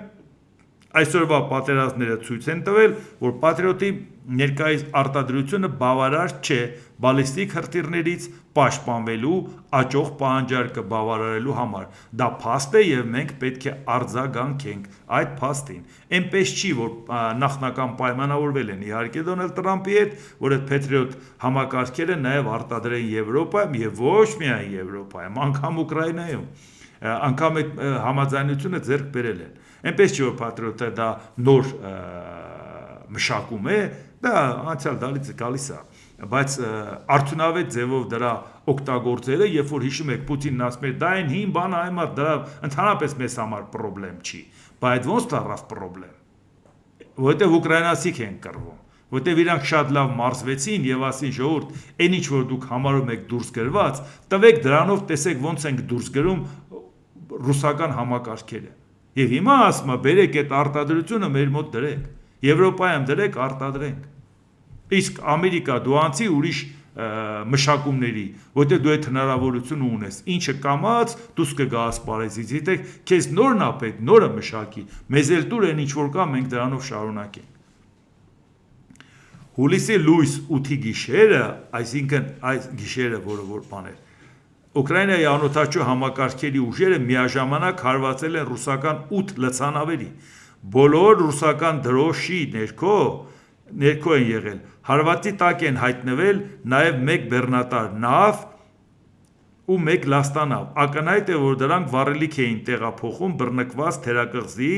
այսօրվա պատերազմները ցույց են տվել, որ Patriot-ի ներկայիս արտադրությունը բավարար չէ բալիստիկ հրթիռներից պաշտպանվելու աճող պահանջարկը բավարարելու համար։ Դա փաստ է եւ մենք պետք է արձագանքենք այդ փաստին։ Այնպես չի, որ նախնական պայմանավորվել են իհարկե Դոնալդ Տրամփի հետ, որ այդ Patriot համակարգերը նաեւ արտադրեն Եվրոպայում եւ ոչ միայն Եվրոպայում, անգամ Ուկրաինայում անգամ այդ համաձայնությունը ձեռք բերել են։ Այնպես չի, որ Patriot-ը դա նոր մշակում է, դա անցյալ դալից գալիս է, բայց արդյունավետ ձևով դրա օգտագործելը, երբ որ հիշում եք Պուտինն ասում է, դա այն հին բան այ մա դրա ընդհանրապես մեզ համար խնդրեմ չի, բայց ոնց դառավ խնդրեմ, որովհետև ուկրաինացիք են կռվում, որտեվ իրանք շատ լավ մարզվեցին եւ ասին ժողովուրդ, այն ինչ որ դուք համարում եք դուրս գրված, տվեք դրանով, տեսեք ոնց ենք դուրս գրում ռուսական համակարգերը։ Եվ հիմա ասում է, բերեք այդ արտադրությունը մեր մոտ դրեք, Եվրոպայում դրեք, արտադրենք։ Իսկ Ամերիկա դու անցի ուրիշ մշակումների, որտեղ դու այդ հնարավորությունը ունես, ինչը կամած դուս կգաս Պարիզից, գիտեք, քեզ նորն է պետք, նորը մշակի, մեզ էլ տուր այն ինչ որ կա, մենք դրանով շարունակենք։ Հուլիսի լույս 8-ի գիշերը, այսինքն այս գիշերը, որը որ բաներ, Ուկրաինայի անօդաչու համակարգերի ուժերը միաժամանակ հարվածել են ռուսական 8 լցանավերի։ Բոլոր ռուսական դրոշի ներքո են եղել։ Հարվածի տակ են հայտնվել նաև 1 բեռնատար նավ ու 1 լաստանավ։ Ակնհայտ է, որ դրանք վառելիք էին տեղափոխում բռնկված թերակղզի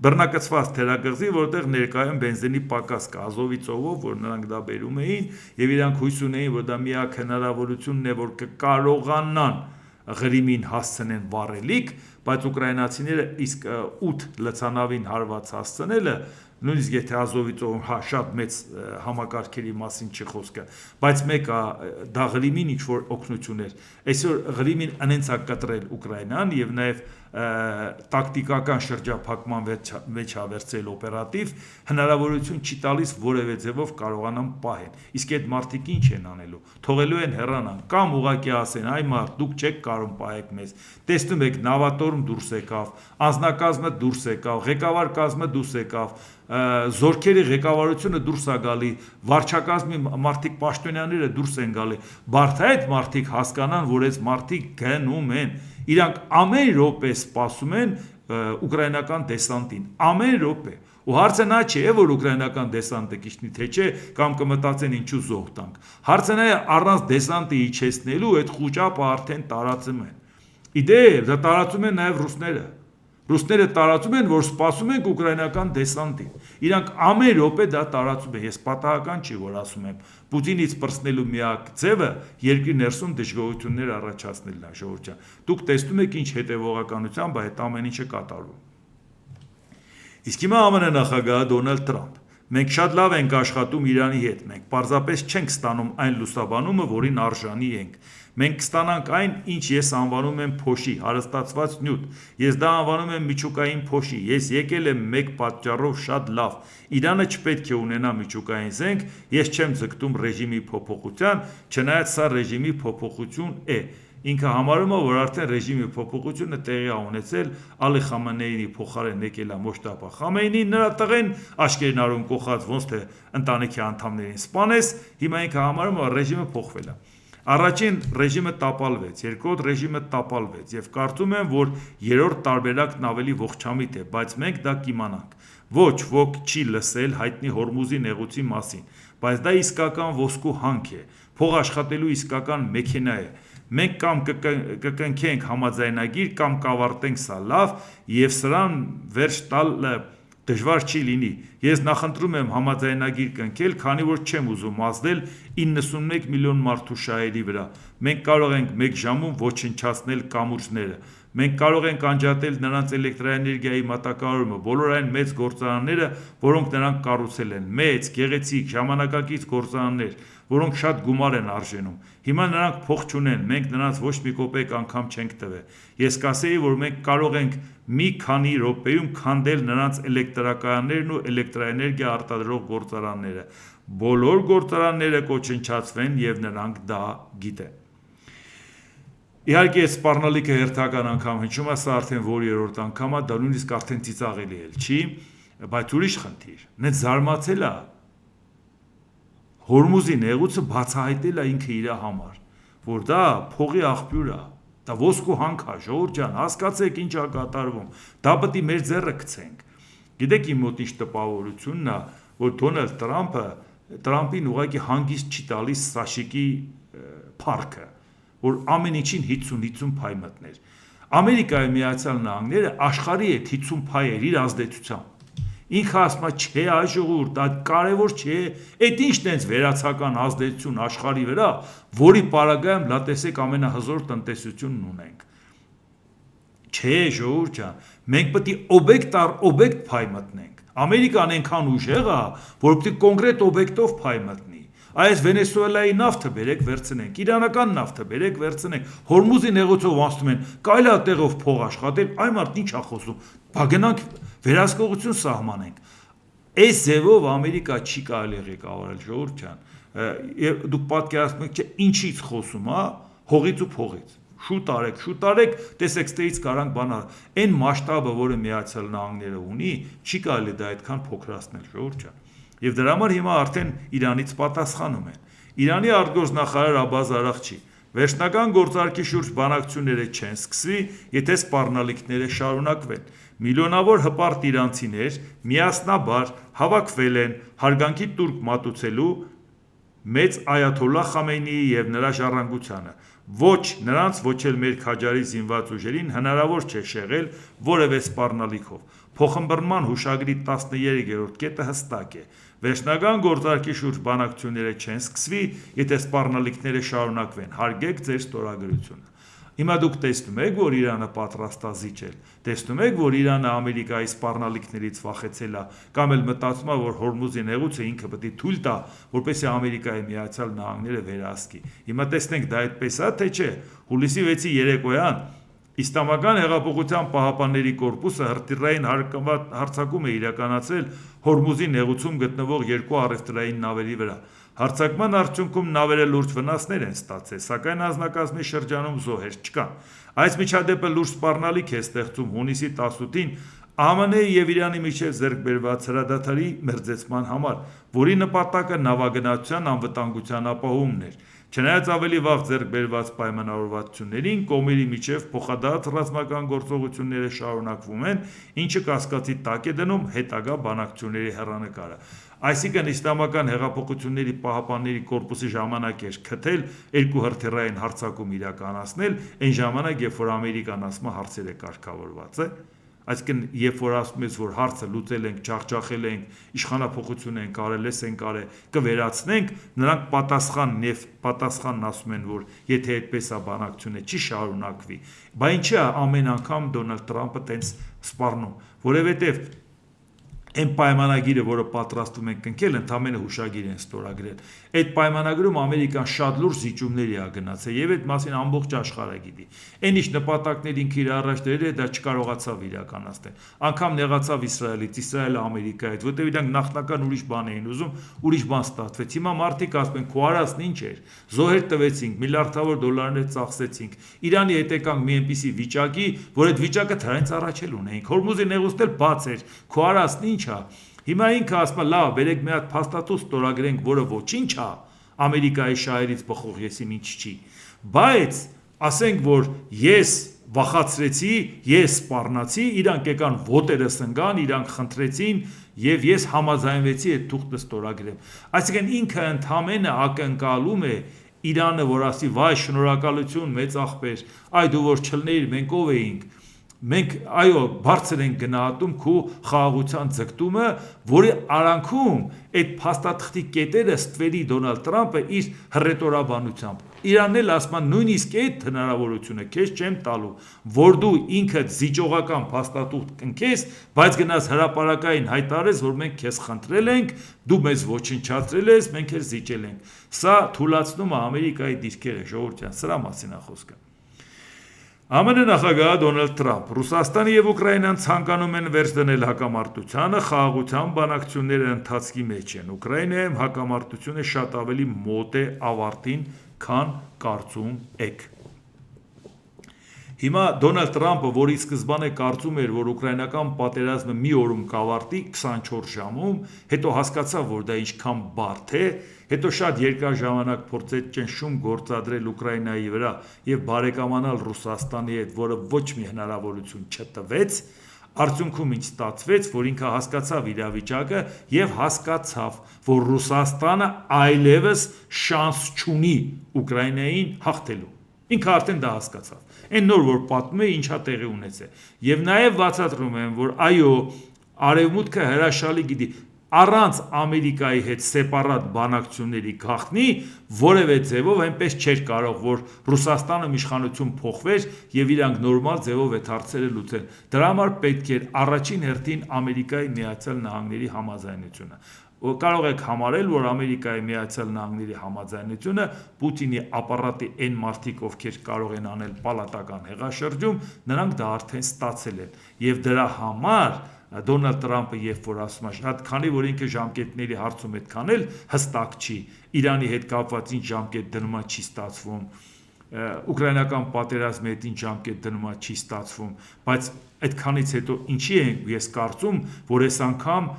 բռնակցված թերակղզի, որտեղ ներկայում բենզինի պակաս կա, Ազովի ծովով, որ նրանք դա բերում էին, եւ իրանք հույս ունեին, որ դա միակ հնարավորությունն է, որ կկարողանան Ղրիմին հասցնեն վառելիք, բայց ուկրաինացիները իսկ 8 լցանավին հարված հասցնելը, նույնիսկ եթե Ազովի ծովում շատ մեծ համակարգերի մասին չի խոսքը, բայց մեկը դա Ղրիմին ինչ-որ օգնություն էր, այսօր Ղրիմին անենց է կտրել Ուկրաինան եւ նաեւ տակտիկական շրջափակման մեջ հավերցել օպերատիվ, հնարավորություն չի տալիս որևէ ձևով կարողանան պահեն, իսկ այդ մարդիկ ինչ են անելու, թողելու են հեռանան, կամ ուղղակի ասեն, այ մարդ, դուք չեք կարող պահեք մեզ, տեսնում եք, նավատորմ դուրս եկավ, անձնակազմը դուրս եկավ, ղեկավար կազմը դուրս եկավ, զորքերի ղեկավարությունը դուրս է գալի, վարչակազմի մարդիկ պաշտոնյաները դուրս են գալի, բարդ է այդ մարդիկ հասկանան, որ այս մարդիկ գնում են, իրանք ամեն րոպե սպասում են ուկրաինական դեսանտին, ամեն րոպե, ու հարցը նա չէ, որ ուկրաինական դեսանտը կիջնի, թե չէ, կամ կմտածեն ինչու զոհ տանք, հարցը նա է առանց դեսանտը իջեցնելու այդ խուճապը արդեն տարածում են, իդեպ դա տարածում են նաև Ռուսները տարածում են, որ սպասում ենք ուկրաինական դեսանտին, իրանք ամեն րոպե դա տարածում են, ես պատահական չի, որ ասում եմ, Պուտինից պրծնելու միակ ձևը երկրի ներսում դժգոհություններ առաջացնելն է, ժողովուրդ ջան, դուք տեսնում եք ինչ հետևողականությամբ այդ ամեն ինչը կատարվում։ Իսկ հիմա ԱՄՆ նախագահ Դոնալդ Տրամփ, մենք շատ լավ ենք աշխատում Իրանի հետ, մենք պարզապես չենք ստանում այն լուսաբանումը, որին արժանի ենք, մենք կստանանք այն, ինչ ես անվանում եմ փոշի, հարստացված նյութ, ես դա անվանում եմ միջուկային փոշի, ես եկել եմ մեկ պատճառով շատ լավ, Իրանը չպետք է ունենա միջուկային զենք, ես չեմ ձգտում ռեժիմի փոփոխության, չնայած սա ռեժիմի փոփոխություն է, ինքը համարում է, որ արդեն ռեժիմի փոփոխությունը տեղի է ունեցել, Ալի Խամենեիի փոխարեն եկել է Մոջտաբա Խամենեին, նրա տղեն աչքերն արում կոխած ոնց թե ընտանիքի անդամներին սպանես, հիմա ինքը համարում է, որ ռեժիմը փոխվել է։ Առաջին ռեժիմը տապալվեց, երկրորդ ռեժիմը տապալվեց եւ կարծում եմ, որ երրորդ տարբերակն ավելի ողջամիտ է, բայց մենք դա կիմանանք։ Ոչ ոք չի լսել հայտնի Հորմուզի նեղուցի մասին, բայց դա իսկական ոսկու հանք է, փող աշխատելու իսկական մեքենա է։ Մենք կամ կկնքենք համաձայնագիր կամ կավարտենք սա լավ եւ սրան վերջ տալ դժվար չի լինի։ Ես նախընտրում եմ համաձայնագիր կնքել, քանի որ չեմ ուզում ազդել 91 միլիոն մարդու շահերի վրա։ Մենք կարող ենք 1 ժամում ոչնչացնել կամուրջները։ Մենք կարող ենք անջատել նրանց էլեկտրաէներգիայի մատակարարումը, բոլոր այն մեծ գործարանները, որոնք նրանք կառուցել են, մեծ, գեղեցիկ, ժամանակակից գործարաններ, որոնք շատ գումար են արժենում։ Հիմա նրանք փող չունեն, մենք նրանց ոչ մի կոպեկ անգամ չենք տվել։ Ես կասեի, որ մենք կարող ենք մի քանի րոպեում քանդել նրանց էլեկտրակայաններն ու էլեկտրաէներգիա արտադրող գործարանները։ Բոլոր գործարանները կոչնչացվեն եւ նրանք դա գիտեն։ Իհարկե այս սպառնալիքը հերթական անգամ հնչում է, սա արդեն որ երրորդ անգամ է, դա նույնիսկ արդեն ծիծաղելի էլ չի, բայց ուրիշ խնդիր։ Նենց զարմացել է Հորմուզի նեղուցը բացահայտել է ինքը իր համար, որ դա փողի աղբյուր է, դա ոսկու հանք է, ժողովուրդ ջան, հասկացեք ինչ է կատարվում, դա պետք է մեր ձեռը գցենք։ Գիտեք իմ մոտ ինչ տպավորությունն է, որ Դոնալդ Տրամփին ուղղակի հանգիստ չի տալիս Սաշիկի փառքը, որ ամեն ինչին 50-50 փայ մտներ։ Ամերիկայի Միացյալ Նահանգները աշխարհի հետ 50 փայ էր իր ազդեցությամբ։ Ինքը ասում է, չէ, այ ժողովուրդ, դա կարևոր չէ, այդ ինչ տենց վերացական ազդեցություն աշխարհի վրա, որի պարագայում լատեսեք ամենահզոր տնտեսությունն ունենք։ Չէ, ժողովուրդ ջան, մենք պետք է օբյեկտ առ օբյեկտ փայ մտնենք։ Ամերիկան այնքան ուժեղ է, որ պետք է կոնկրետ օբյեկտով փայ մտնի։ Այս Վենեսուելայի նավթը բերեք վերցնենք, իրանական նավթը բերեք վերցնենք, Հորմուզի նեղուցով անցնում են, կարելի է տեղով փող աշխատել, այ մարդ ինչ է խոսում, բա գնանք վերահսկողություն սահմանենք։ Այս ձևով Ամերիկա չի կարելի ղեկավարել, ժողովուրդ ջան, եւ դուք պատկերացնում եք, չէ, ինչից խոսում, հա, հողից ու փողից։ Շուտ արեք, տեսեք ստեից կարանք բանալ։ Այն մասշտաբը, որը Միացյալ Նահանգները ունի, չի կարելի դա այդքան փոքրացնել, ժողովուրդ ջան։ Եվ դրա համար հիմա արդեն Իրանից պատասխանում են։ Իրանի արտգործնախարար Աբբաս Արաղչի վերջնական գործարքի շուրջ բանակցությունները չեն սկսվի, եթե սպառնալիքները շարունակվեն։ Միլիոնավոր հպարտ իրանցիներ միասնաբար հավաքվել են հարգանքի տուրք մատուցելու մեծ այաթոլլահ Խամենեիի եւ նրա ժառանգությանը, Ոչ նրանց, ոչ էլ մեր քաջարի զինված ուժերին հնարավոր չէ շեղել որևէ սպառնալիքով։ Փոխըմբռնման հուշագրի 13-րդ կետը հստակ է։ Վերջնական գործարքի շուրջ բանակցությունները չեն սկսվի, եթե սպառնալիքները շարունակվեն։ Հարգեք ձեր ստորագրությունը։ Հիմա դուք տեսնում եք, որ Իրանը պատրաստ է զիջել։ Տեսնում եք, որ Իրանը Ամերիկայի սպառնալիքներից վախեցել է, կամ էլ մտածում է, որ Հորմուզի նեղուցը ինքը պետք է թույլ տա, որպեսզի Ամերիկայի Միացյալ Նահանգները վերահսկի։ Հիմա տեսնենք դա այդպես է, թե չէ։ Հուլիսի 6-ի երեկոյան Իսլամական հեղափոխության պահապանների կորպուսը հրթիռային հարձակում է իրականացրել Հորմուզի նեղուցում գտնվող երկու առևտրային նավերի վրա։ Հարձակման արդյունքում նավերը լուրջ վնասներ են ստացել, սակայն անձնակազմի շրջանում զոհեր չկան։ Այս միջադեպը լուրջ սպառնալիք է ստեղծում հունիսի 18-ին ԱՄՆ-ի և Իրանի միջև ձեռք բերված հրադադարի մերձեցման համար, որի նպատակը նավագնացության անվտանգության ապահովումն էր։ Չնայած ավելի վաղ ձեռք բերված պայմանավորվածություններին, կողմերի միջև փոխադարձ ռազմական գործողությունները շարունակվում են, ինչը կասկածի տակ է դնում հետագա բանակցությունների հեռանկարը։ Այսինքն Իսլամական հեղափոխությունների պահապանների կորպուսի ժամանակ էր քթել երկու հրթիռային հարձակում իրականացնել, այն ժամանակ, երբ որ Ամերիկան ասում է հարցերը կարգավորված է։ Այսինքն, երբ որ ասում ես, որ հարցը լուծել ենք, ջախջախել ենք, իշխանափոխություն ենք արել, ենք արել, կվերացնենք, նրանք պատասխանն ասում են, որ եթե այդպես է բանակցությունը չի շարունակվի, բա ինչի է ամեն անգամ Դոնալդ Տրամպը տենց սպառնում, որովհետև այն պայմանագիրը, որը պատրաստում են կնքել, ընդամենը հուշագիր են ստորագրել։ Այդ պայմանագրում Ամերիկան շատ լուրջ զիջումների է գնացել եւ այդ մասին ամբողջ աշխարհը գիտի։ Այն ինչ նպատակներ ինքը իր առաջ դրել է, դա չկարողացավ իրականացնել։ Անկամ նեղացավ Իսրայելից, Իսրայելը Ամերիկայից, որտեղ իրանք նախնական ուրիշ բան էին ուզում, ուրիշ բան ստացվեց։ Հիմա մարդիկ ասում են, քո արածն ինչ էր։ Զոհեր տվեցինք, միլիարդավոր դոլարներ ծախսեցինք։ Իրանի հետ եկանք մի այնպիսի վիճակի, որ այդ վիճակը դրանից առաջ էլ ունեինք։ Հորմուզի նեղուցն էլ բաց էր։ Քո արածն ինչ է։ Հիմա ինքը ասում է, լավ, բերեք մի հատ փաստաթուղթ ստորագրենք, որը ոչինչ է, Ամերիկայի շահերից բխող եսիմ ինչ չի։ Բայց ասենք, որ ես վախացրեցի, ես սպառնացի, իրանք եկան ոտերս ընկան, իրանք խնդրեցին եւ ես համաձայնվեցի այդ թուղթը ստորագրեմ։ Այսինքն ինքը ընդամենը ակնկալում է Իրանը, որ ասի, վայ, շնորհակալություն, մեծ աղբեր, այ դու որ չլներ, մենք ով էինք։ Մենք այո բարձր ենք գնահատում քո խաղաղության ձգտումը, որի արանքում այդ փաստաթղթի կետերը ստվերի Դոնալդ Տրամպը իր հռետորաբանությամբ։ Իրանն էլ ասում է նույնիսկ այդ հնարավորությունը քեզ չեմ տալու, որ դու ինքդ զիջողական փաստաթուղթ կնքես, բայց գնաս հրապարակային հայտարարես, որ մենք քեզ խնդրել ենք, դու մեզ ոչնչացրել ես, մենք էլ զիջել ենք։ Սա թուլացնում է Ամերիկայի դիրքերը, ժողովրդյան, սրա մասին է խոսքը։ ԱՄՆ նախագահ Դոնալդ Տրամփ Ռուսաստանը եւ Ուկրաինան ցանկանում են վերջ դնել հակամարտությանը, խաղաղության բանակցությունները ընթացքի մեջ են։ Ուկրաինայում հակամարտությունը շատ ավելի մոտ է ավարտին, քան կարծում եք։ Հիմա Դոնալդ Տրամփը, որի սկզբանե կարծում էր, որ ուկրաինական պատերազմը մի օրում կավարտի 24 ժամում, հետո հասկացավ, որ դա ինչքան բարդ է, հետո շատ երկար ժամանակ փորձեց ճնշում գործադրել Ուկրաինայի վրա եւ բարեկամանալ Ռուսաստանի հետ, որը ոչ մի հնարավորություն չտվեց, արդյունքում ինչ ստացվեց, որ ինքը հասկացավ իրավիճակը եւ հասկացավ, որ Ռուսաստանը այլևս շանս չունի Ուկրաինային հաղթելու։ Ինքը արդեն դա հասկացավ։ Այն նոր որ պատմում է ինչա տեղի ունեցել։ Եվ նաև բացատրում եմ, որ այո, արևմուտքը հրաշալի գիտի, առանց Ամերիկայի հետ սեպարատ բանակցությունների գաղտնի որևէ ձևով այնպես չէր կարող, որ Ռուսաստանը իշխանություն փոխվեր եւ իրանք նորմալ ձևով այդ հարցերը լուծեն։ Դրա համար պետք էր առաջին հերթին Ամերիկայի Միացյալ Նահանգների համաձայնությունը։ Կարող եք համարել, որ Ամերիկայի Միացյալ Նահանգների համաձայնությունը Պուտինի ապարատի այն մարդիկ, ովքեր կարող են անել պալատական հեղաշրջում, նրանք դա արդեն ստացել են։ Եվ դրա համար Դոնալդ Տրամփը երբ որ ասում է, շատ քանի որ ինքը ժամկետների հարցում այդքան էլ հստակ չի, Իրանի հետ կապված ինչ ժամկետ դնումա չի ստացվում, ուկրաինական պատերազմի հետ ինչ ժամկետ դնումա չի ստացվում, բայց այդքանից հետո ինչի է ես կարծում, որ այս անգամ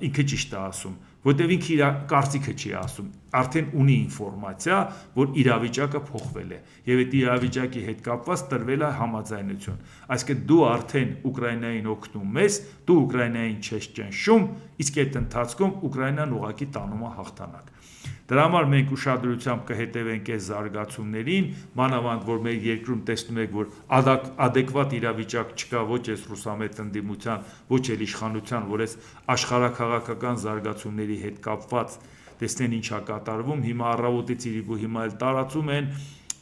ինքը ճիշտ է ասում, որտեղ ինքը իր կարծիքը չի ասում։ արդեն ունի ինֆորմացիա, որ իրավիճակը փոխվել է եւ այդ իրավիճակի հետ կապված տրվել է համաձայնություն։ Այսինքն դու արդեն Ուկրաինային օգնում ես, դու Ուկրաինային չես ճնշում, իսկ այդ ընթացքում Ուկրաինան ուղղակի տանում է հաղթանակ։ Դրա համար մենք ուշադրությամբ կհետևենք այս զարգացումներին, մանավանդ որ մեր երկրում տեսնում եք, որ adekvat իրավիճակ չկա ոչ այս ռուսամետ ընդդիմության, ոչ էլ իշխանության, որ այս աշխարհաքաղաքական զարգացումների հետ կապված տեսնեն ինչա կատարվում, հիմա առավոտից իրիկու հիմա էլ տարածում են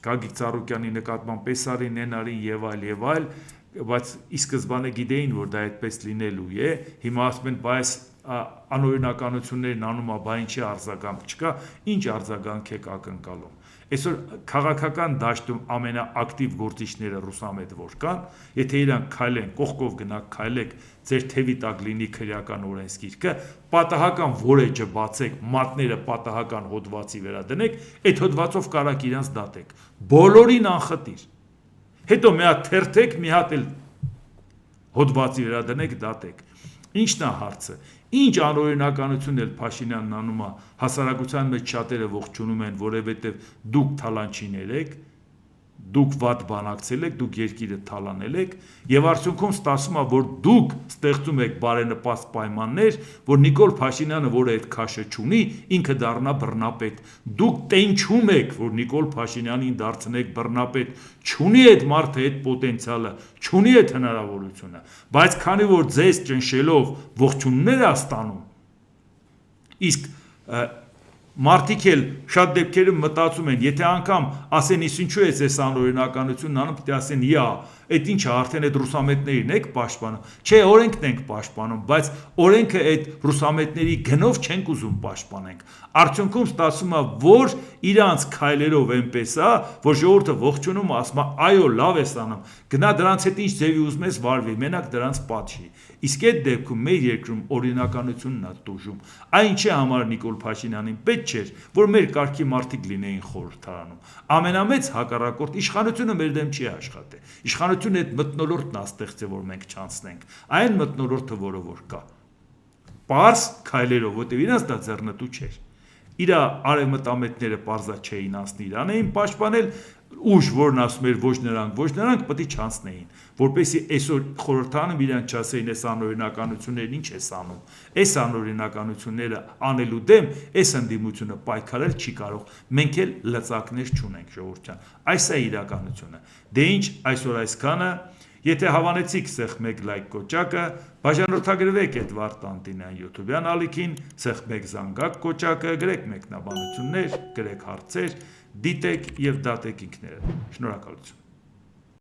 Գագիկ Ծառուկյանի նկատմամբ Պեսարին, Նենարին եւ այլ, բայց ի սկզբանե գիտեին, որ դա այդպես լինելու է, հիմա ասում են, բայց անօրինականություններն անում է, բա ինչի արձագանք չկա, ինչ արձագանք եք ակնկալում։ Այսօր քաղաքական դաշտում ամենաակտիվ գործիչները ռուսամետ որ կան, եթե իրանք քայլեն, կողքով գնաք քայլեք, ձեր թևի տակ լինի քրեական օրենսգիրքը, պատահական որեջը բացեք, մատները պատահական հոդվածի վրա դնեք, այդ հոդվածով կարաք իրանց դատեք։ Բոլորին անխտիր։ Հետո մի հատ թերթեք, մի հատ էլ հոդվածի վրա դնեք, դատեք։ Ինչն է հարցը։ Ինչ անօրինականություն էլ Փաշինյանն անում է, հասարակության մեջ շատերը ողջունում են, որովհետև դուք թալանչիներ եք, դուք վատ բանակցել եք, դուք երկիրը թալանել եք, եւ արդյունքում ստացվում է, որ դուք ստեղծում եք բարենպաստ պայմաններ, որ Նիկոլ Փաշինյանը, որը այդ քաշը չունի, ինքը դառնա բռնապետ։ Դուք տենչում եք, որ Նիկոլ Փաշինյանին դարձնեք բռնապետ, չունի այդ մարդը այդ պոտենցիալը, չունի այդ հնարավորությունը, բայց քանի որ ձեզ ճնշելով ողջուններ է ստանում, իսկ մարդիկ էլ շատ դեպքերում մտածում են, եթե անգամ ասեն ինչու է այս անօրինականությունն անում, պիտի ասեն «Յա, այդ ինչը արդեն այդ ռուսամետներին եք պաշտպանում»։ Չէ, օրենքն ենք պաշտպանում, բայց օրենքը այդ ռուսամետների գնով չենք ուզում պաշտպանենք։ Արդյունքում ստացվում է, որ իրանց քայլերով այնպես է, որ ժողովուրդը ողջունում ասում է «Այո, լավ ես անում, գնա դրանց հետ ինչ ձևի ուզում ես վարվի, մենակ դրանց պատժի»։ Իսկ այդ դեպքում մեր երկրում օրինականությունն է տուժում։ Այն ինչի համար Նիկոլ Փաշինյանին պետք չէր, որ մեր կարգի մարդիկ լինեին խորհրդարանում։ Ամենամեծ հակառակորդ իշխանությունը մեր դեմ չի աշխատել։ Իշխանությունը այդ մթնոլորտն է ստեղծել, որ մենք չանցնենք։ Այն մթնոլորտը, որը որ կա։ Պարզ քայլերով, որտեղ իրանց դա ձեռնտու չէր։ Իրա արևմտամետները պարզա չէին անցնի, իրան էին պաշտպանել, ուժ որն ասում էր ոչ նրանք պետք է չանցնեին, որպեսզի այսօր խորհրդանում իրանք չասեին այս անօրինականություններն ինչ ես անում, այս անօրինականությունները անելու դեմ այս ընդդիմությունը պայքարել չի կարող, մենք էլ լծակներ չունենք ժողովրդյան, այս է իրականությունը, դե ինչ այսօր այսքանը, եթե հավանեցիք սեղ մեկ լայք կոճակը, բաժանորդագրվեք այդ Վարդանտինյան YouTube-յան ալիքին, սեղ մեկ զանգակ կոճակը, գրեք մեկնաբանություններ, գրեք հարցեր, դիտեք եւ դատեք ինքներդ։ Շնորհակալություն։